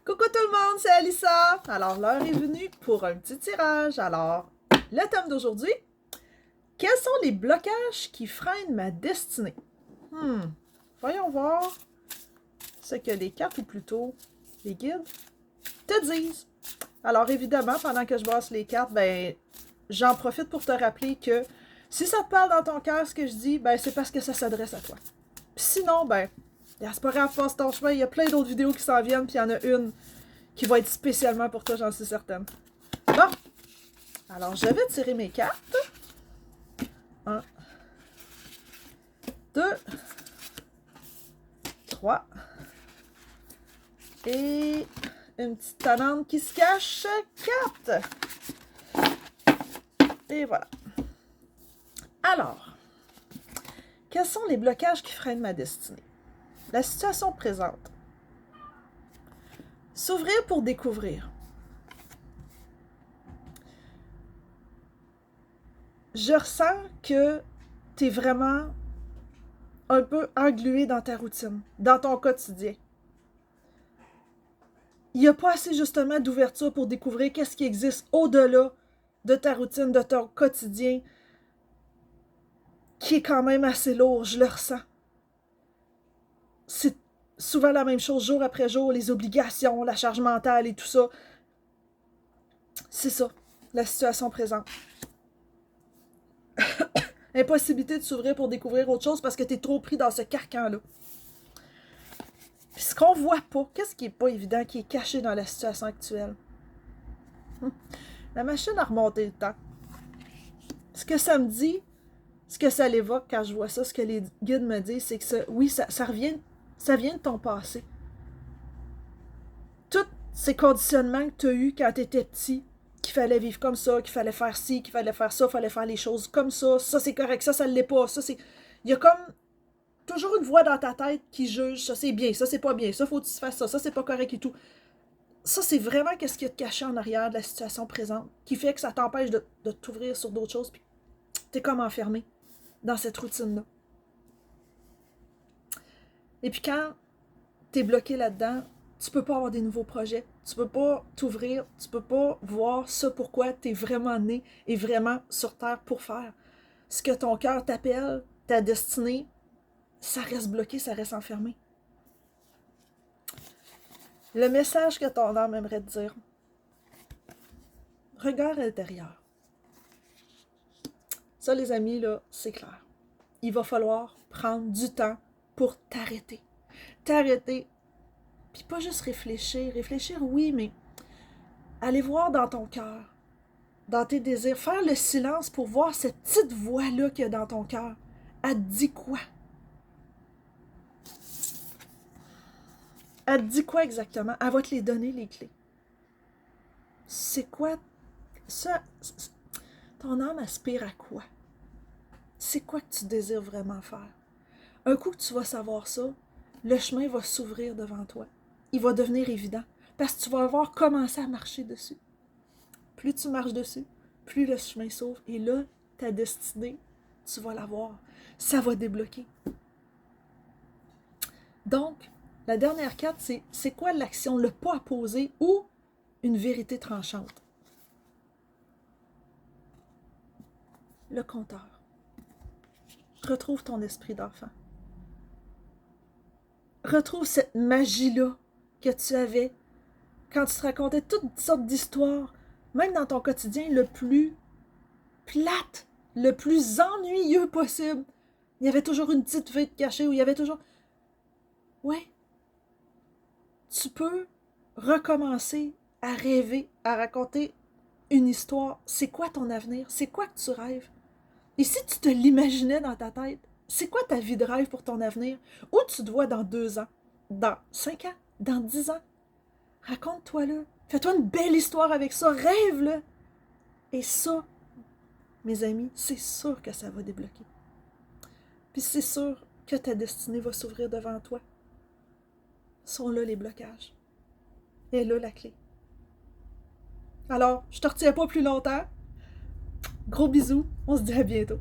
Coucou tout le monde, c'est Alissa! Alors, l'heure est venue pour un petit tirage. Alors, le thème d'aujourd'hui, quels sont les blocages qui freinent ma destinée? Voyons voir ce que les cartes, ou plutôt les guides, te disent. Alors, évidemment, pendant que je brasse les cartes, j'en profite pour te rappeler que si ça te parle dans ton cœur, ce que je dis, c'est parce que ça s'adresse à toi. Puis sinon, c'est pas grave, passe ton chemin, il y a plein d'autres vidéos qui s'en viennent, puis il y en a une qui va être spécialement pour toi, j'en suis certaine. Bon, alors je vais tirer mes cartes. 1, 2, 3. Et une petite tannante qui se cache, 4. Et voilà. Alors, quels sont les blocages qui freinent ma destinée? La situation présente. S'ouvrir pour découvrir. Je ressens que tu es vraiment un peu englué dans ta routine, dans ton quotidien. Il n'y a pas assez justement d'ouverture pour découvrir qu'est-ce qui existe au-delà de ta routine, de ton quotidien, qui est quand même assez lourd, je le ressens. C'est souvent la même chose jour après jour, les obligations, la charge mentale et tout ça. C'est ça, la situation présente. Impossibilité de s'ouvrir pour découvrir autre chose parce que tu es trop pris dans ce carcan-là. Puis ce qu'on voit pas, qu'est-ce qui est pas évident, qui est caché dans la situation actuelle? La machine a remonté le temps. Ce que ça me dit, ce que ça l'évoque quand je vois ça, ce que les guides me disent, c'est que ça vient de ton passé. Tous ces conditionnements que tu as eus quand tu étais petit, qu'il fallait vivre comme ça, qu'il fallait faire ci, qu'il fallait faire ça, qu'il fallait faire les choses comme ça c'est correct, ça l'est pas, ça c'est... Il y a comme toujours une voix dans ta tête qui juge, ça c'est bien, ça c'est pas bien, ça faut que tu fasses ça c'est pas correct et tout. Ça c'est vraiment qu'est-ce qu'il y a de caché en arrière de la situation présente, qui fait que ça t'empêche de t'ouvrir sur d'autres choses, puis t'es comme enfermé dans cette routine-là. Et puis quand t'es bloqué là-dedans, tu peux pas avoir des nouveaux projets, tu peux pas t'ouvrir, tu peux pas voir ça pourquoi t'es vraiment né et vraiment sur Terre pour faire. Ce que ton cœur t'appelle, ta destinée, ça reste bloqué, ça reste enfermé. Le message que ton âme aimerait te dire, regarde à l'intérieur. Ça, les amis, là, c'est clair. Il va falloir prendre du temps pour t'arrêter. T'arrêter. Puis pas juste réfléchir. Réfléchir, oui, mais aller voir dans ton cœur, dans tes désirs, faire le silence pour voir cette petite voix-là qu'il y a dans ton cœur. Elle te dit quoi? Elle te dit quoi exactement? Elle va te les donner, les clés. C'est quoi? Ça, ton âme aspire à quoi? C'est quoi que tu désires vraiment faire? Un coup que tu vas savoir ça, le chemin va s'ouvrir devant toi. Il va devenir évident parce que tu vas avoir commencé à marcher dessus. Plus tu marches dessus, plus le chemin s'ouvre. Et là, ta destinée, tu vas la voir. Ça va débloquer. Donc, la dernière carte, c'est quoi l'action, le pas à poser ou une vérité tranchante? Le compteur. Retrouve ton esprit d'enfant. Retrouve cette magie-là que tu avais quand tu te racontais toutes sortes d'histoires, même dans ton quotidien le plus plate, le plus ennuyeux possible. Il y avait toujours une petite fille cachée où il y avait toujours... Ouais. Tu peux recommencer à rêver, à raconter une histoire. C'est quoi ton avenir? C'est quoi que tu rêves? Et si tu te l'imaginais dans ta tête, c'est quoi ta vie de rêve pour ton avenir? Où tu te vois dans 2 ans? Dans 5 ans? Dans 10 ans? Raconte-toi-le. Fais-toi une belle histoire avec ça. Rêve-le. Et ça, mes amis, c'est sûr que ça va débloquer. Puis c'est sûr que ta destinée va s'ouvrir devant toi. Sont là les blocages. Et là la clé. Alors, je te retiens pas plus longtemps. Gros bisous. On se dit à bientôt.